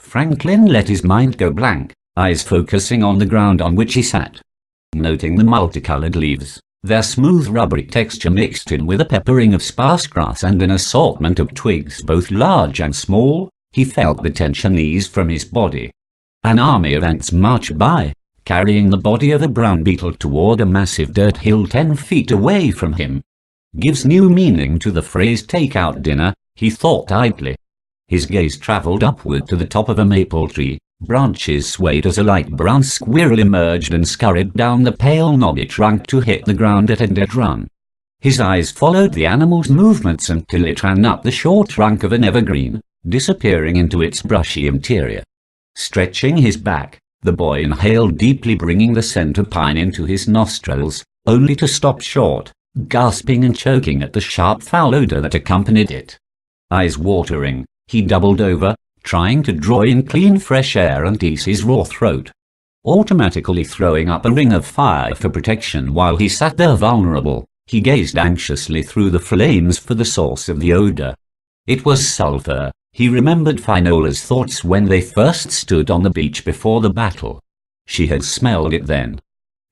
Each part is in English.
Franklin let his mind go blank, eyes focusing on the ground on which he sat. Noting the multicolored leaves, their smooth rubbery texture mixed in with a peppering of sparse grass and an assortment of twigs both large and small, he felt the tension ease from his body. An army of ants marched by, carrying the body of a brown beetle toward a massive dirt hill 10 feet away from him. Gives new meaning to the phrase "take-out dinner," he thought idly. His gaze traveled upward to the top of a maple tree. Branches swayed as a light brown squirrel emerged and scurried down the pale knobby trunk to hit the ground at a dead run. His eyes followed the animal's movements until it ran up the short trunk of an evergreen, disappearing into its brushy interior. Stretching his back, the boy inhaled deeply, bringing the scent of pine into his nostrils, only to stop short, gasping and choking at the sharp foul odor that accompanied it. Eyes watering, he doubled over, trying to draw in clean fresh air and ease his raw throat, automatically throwing up a ring of fire for protection. While he sat there vulnerable, he gazed anxiously through the flames for the source of the odor. It was sulfur. He remembered Finola's thoughts when they first stood on the beach before the battle. She had smelled it then.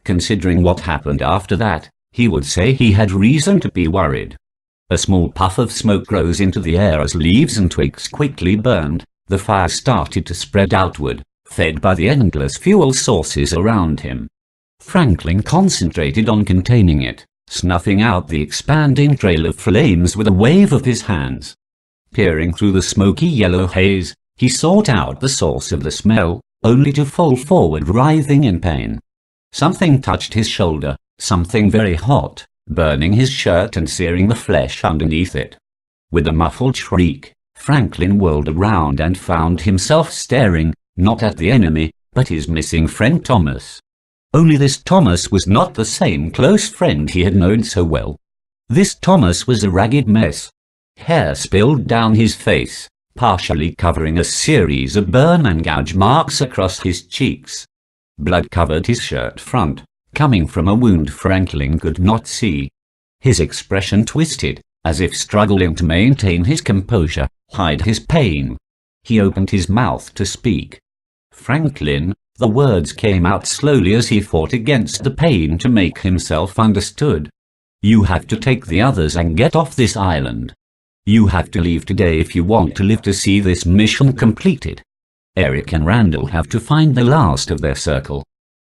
Considering what happened after that, he would say he had reason to be worried. A small puff of smoke rose into the air as leaves and twigs quickly burned. The fire started to spread outward, fed by the endless fuel sources around him. Franklin concentrated on containing it, snuffing out the expanding trail of flames with a wave of his hands. Peering through the smoky yellow haze, he sought out the source of the smell, only to fall forward writhing in pain. Something touched his shoulder, something very hot, burning his shirt and searing the flesh underneath it. With a muffled shriek, Franklin whirled around and found himself staring, not at the enemy, but his missing friend Thomas. Only this Thomas was not the same close friend he had known so well. This Thomas was a ragged mess. Hair spilled down his face, partially covering a series of burn and gouge marks across his cheeks. Blood covered his shirt front, coming from a wound Franklin could not see. His expression twisted, as if struggling to maintain his composure, hide his pain. He opened his mouth to speak. "Franklin," the words came out slowly as he fought against the pain to make himself understood. "You have to take the others and get off this island. You have to leave today if you want to live to see this mission completed. Eric and Randall have to find the last of their circle.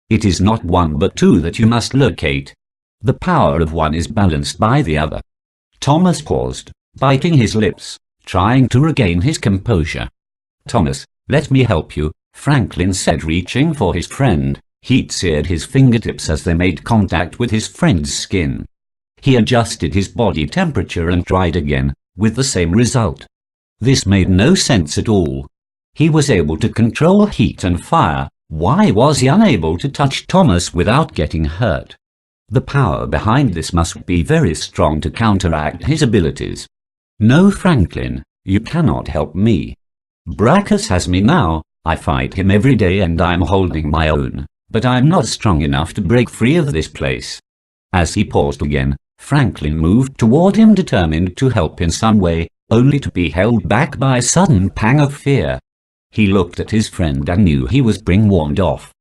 It is not one but two that you must locate. The power of one is balanced by the other." Thomas paused, biting his lips, trying to regain his composure. "Thomas, let me help you," Franklin said, reaching for his friend. Heat seared his fingertips as they made contact with his friend's skin. He adjusted his body temperature and tried again, with the same result. This made no sense at all. He was able to control heat and fire. Why was he unable to touch Thomas without getting hurt? The power behind this must be very strong to counteract his abilities. "No, Franklin, you cannot help me. Brackus has me now. I fight him every day and I'm holding my own, but I'm not strong enough to break free of this place." As he paused again, Franklin moved toward him, determined to help in some way, only to be held back by a sudden pang of fear. He looked at his friend and knew he was being warned off.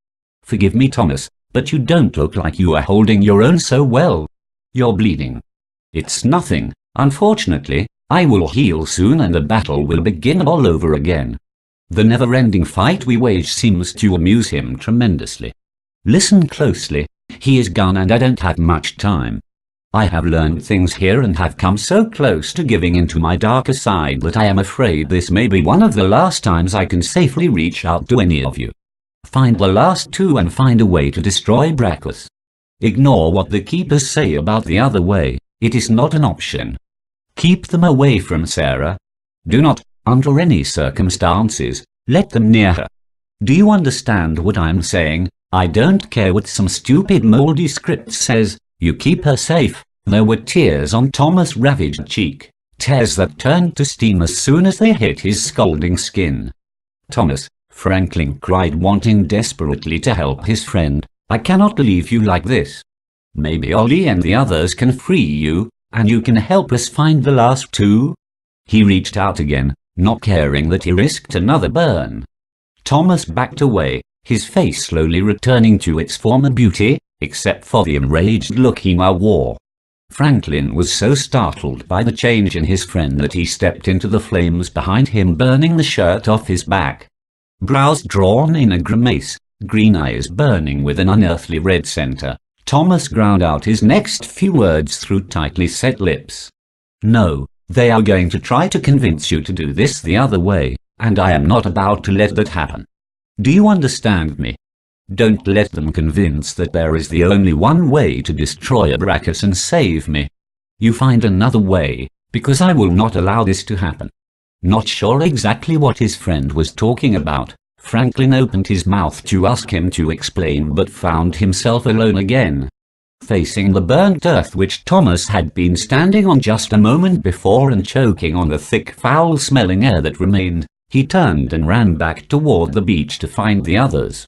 "Forgive me, Thomas, but you don't look like you are holding your own so well. You're bleeding." "It's nothing. Unfortunately, I will heal soon and the battle will begin all over again." The never-ending fight we wage seems to amuse him tremendously. "Listen closely. He is gone and I don't have much time. I have learned things here and have come so close to giving into my darker side that I am afraid this may be one of the last times I can safely reach out to any of you. Find the last two and find a way to destroy Brackus. Ignore what the keepers say about the other way. It is not an option. Keep them away from Sara. Do not, under any circumstances, let them near her. Do you understand what I'm saying? I don't care what some stupid moldy script says. You keep her safe." There were tears on Thomas' ravaged cheek, tears that turned to steam as soon as they hit his scalding skin. "Thomas," Franklin cried, wanting desperately to help his friend, "I cannot leave you like this. Maybe Ollie and the others can free you, and you can help us find the last two." He reached out again, not caring that he risked another burn. Thomas backed away, his face slowly returning to its former beauty, except for the enraged look he now wore. Franklin was so startled by the change in his friend that he stepped into the flames behind him, burning the shirt off his back. Brows drawn in a grimace, green eyes burning with an unearthly red center, Thomas ground out his next few words through tightly set lips. "No, they are going to try to convince you to do this the other way, and I am not about to let that happen. Do you understand me? Don't let them convince that there is the only one way to destroy Abraxas and save me. You find another way, because I will not allow this to happen." Not sure exactly what his friend was talking about, Franklin opened his mouth to ask him to explain, but found himself alone again. Facing the burnt earth which Thomas had been standing on just a moment before and choking on the thick, foul-smelling air that remained, he turned and ran back toward the beach to find the others.